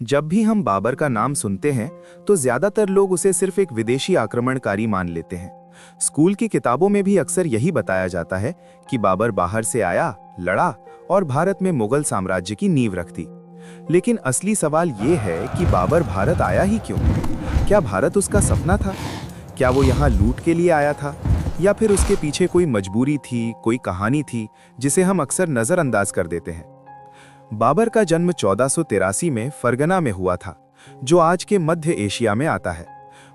जब भी हम बाबर का नाम सुनते हैं तो ज्यादातर लोग उसे सिर्फ एक विदेशी आक्रमणकारी मान लेते हैं। स्कूल की किताबों में भी अक्सर यही बताया जाता है कि बाबर बाहर से आया, लड़ा और भारत में मुगल साम्राज्य की नींव रख दी। लेकिन असली सवाल ये है कि बाबर भारत आया ही क्यों? क्या भारत उसका सपना था? क्या वो यहाँ लूट के लिए आया था, या फिर उसके पीछे कोई मजबूरी थी, कोई कहानी थी जिसे हम अक्सर नजरअंदाज कर देते हैं? बाबर का जन्म 1483 में फरगना में हुआ था, जो आज के मध्य एशिया में आता है।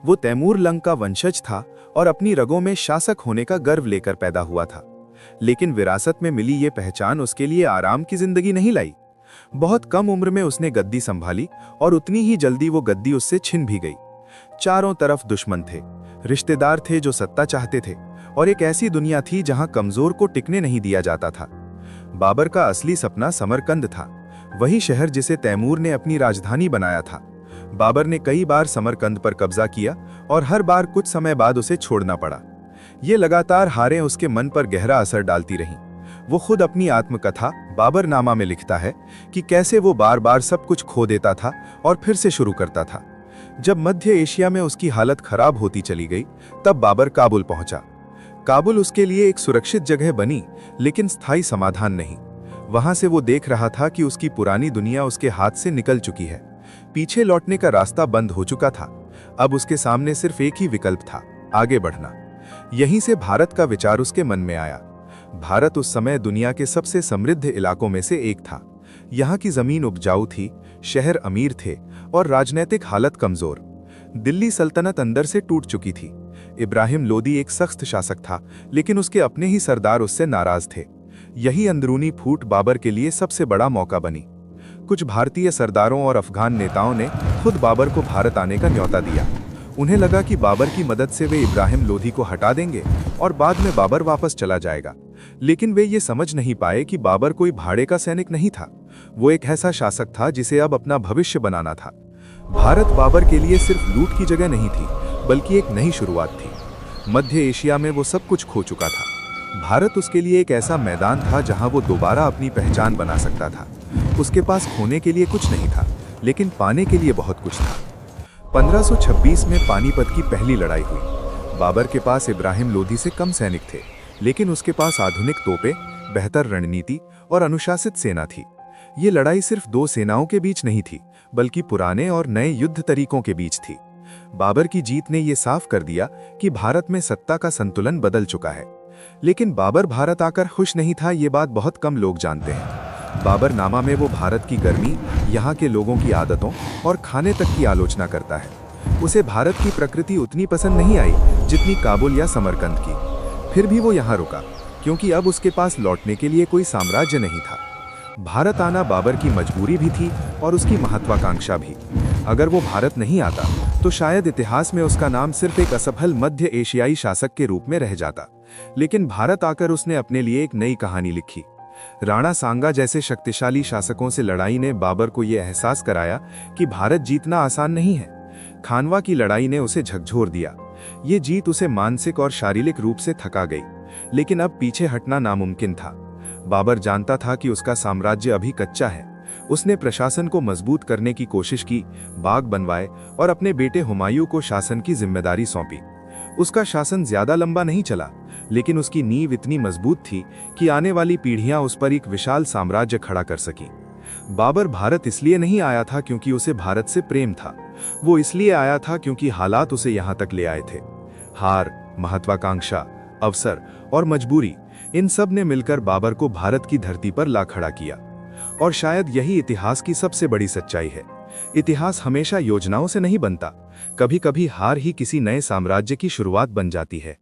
वो तैमूर लंग का वंशज था और अपनी रगों में शासक होने का गर्व लेकर पैदा हुआ था। लेकिन विरासत में मिली ये पहचान उसके लिए आराम की जिंदगी नहीं लाई। बहुत कम उम्र में उसने गद्दी संभाली और उतनी ही जल्दी वो गद्दी उससे छिन भी गई। चारों तरफ दुश्मन थे, रिश्तेदार थे जो सत्ता चाहते थे, और एक ऐसी दुनिया थी जहां कमजोर को टिकने नहीं दिया जाता था। बाबर का असली सपना समरकंद था, वही शहर जिसे तैमूर ने अपनी राजधानी बनाया था। बाबर ने कई बार समरकंद पर कब्जा किया और हर बार कुछ समय बाद उसे छोड़ना पड़ा। ये लगातार हारें उसके मन पर गहरा असर डालती रहीं। वो खुद अपनी आत्मकथा बाबरनामा में लिखता है कि कैसे वो बार बार सब कुछ खो देता था और फिर से शुरू करता था। जब मध्य एशिया में उसकी हालत खराब होती चली गई, तब बाबर काबुल पहुंचा। काबुल उसके लिए एक सुरक्षित जगह बनी, लेकिन स्थायी समाधान नहीं। वहां से वो देख रहा था कि उसकी पुरानी दुनिया उसके हाथ से निकल चुकी है। पीछे लौटने का रास्ता बंद हो चुका था। अब उसके सामने सिर्फ एक ही विकल्प था, आगे बढ़ना। यहीं से भारत का विचार उसके मन में आया। भारत उस समय दुनिया के सबसे समृद्ध इलाकों में से एक था। यहाँ की जमीन उपजाऊ थी, शहर अमीर थे और राजनीतिक हालत कमजोर। दिल्ली सल्तनत अंदर से टूट चुकी थी। इब्राहिम लोदी एक सख्त शासक था, लेकिन उसके अपने ही सरदार उससे नाराज थे। यही अंदरूनी फूट बाबर के लिए सबसे बड़ा मौका बनी। कुछ भारतीय सरदारों और अफगान नेताओं ने खुद बाबर को भारत आने का न्योता दिया। उन्हें लगा कि बाबर की मदद से वे इब्राहिम लोदी को हटा देंगे और बाद में बाबर वापस चला जाएगा। लेकिन वे ये समझ नहीं पाए कि बाबर कोई भाड़े का सैनिक नहीं था। वो एक ऐसा शासक था जिसे अब अपना भविष्य बनाना था। भारत बाबर के लिए सिर्फ लूट की जगह नहीं थी, बल्कि एक नई शुरुआत थी। मध्य एशिया में वो सब कुछ खो चुका था। भारत उसके लिए एक ऐसा मैदान था जहां वो दोबारा अपनी पहचान बना सकता था। उसके पास खोने के लिए कुछ नहीं था, लेकिन पाने के लिए बहुत कुछ था। 1526 में पानीपत की पहली लड़ाई हुई। बाबर के पास इब्राहिम लोदी से कम सैनिक थे, लेकिन उसके पास आधुनिक तोपें, बेहतर रणनीति और अनुशासित सेना थी। ये लड़ाई सिर्फ दो सेनाओं के बीच नहीं थी, बल्कि पुराने और नए युद्ध तरीकों के बीच थी। बाबर की जीत ने यह साफ कर दिया कि भारत में सत्ता का संतुलन बदल चुका है। लेकिन बाबर भारत आकर खुश नहीं था, ये बात बहुत कम लोग जानते हैं। बाबरनामा में वो भारत की गर्मी, यहाँ के लोगों की आदतों और खाने तक की आलोचना करता है। उसे भारत की प्रकृति उतनी पसंद नहीं आई जितनी काबुल या समरकंद की। फिर भी वो यहाँ रुका, क्योंकि अब उसके पास लौटने के लिए कोई साम्राज्य नहीं था। भारत आना बाबर की मजबूरी भी थी और उसकी महत्वाकांक्षा भी। अगर वो भारत नहीं आता तो शायद इतिहास में उसका नाम सिर्फ एक असफल मध्य एशियाई शासक के रूप में रह जाता। लेकिन भारत आकर उसने अपने लिए एक नई कहानी लिखी। राणा सांगा जैसे शक्तिशाली शासकों से लड़ाई ने बाबर को यह एहसास कराया कि भारत जीतना आसान नहीं है। खानवा की लड़ाई ने उसे झकझोर दिया। ये जीत उसे मानसिक और शारीरिक रूप से थका गई, लेकिन अब पीछे हटना नामुमकिन था। बाबर जानता था कि उसका साम्राज्य अभी कच्चा है। उसने प्रशासन को मजबूत करने की कोशिश की, बाग बनवाए और अपने बेटे हुमायूं को शासन की जिम्मेदारी सौंपी। उसका शासन ज्यादा लंबा नहीं चला, लेकिन उसकी नींव इतनी मजबूत थी कि आने वाली पीढ़ियां उस पर एक विशाल साम्राज्य खड़ा कर सकीं। बाबर भारत इसलिए नहीं आया था क्योंकि उसे भारत से प्रेम था। वो इसलिए आया था क्योंकि हालात उसे यहां तक ले आए थे। हार, महत्वाकांक्षा, अवसर और मजबूरी, इन सब ने मिलकर बाबर को भारत की धरती पर ला खड़ा किया। और शायद यही इतिहास की सबसे बड़ी सच्चाई है। इतिहास हमेशा योजनाओं से नहीं बनता। कभी कभी हार ही किसी नए साम्राज्य की शुरुआत बन जाती है।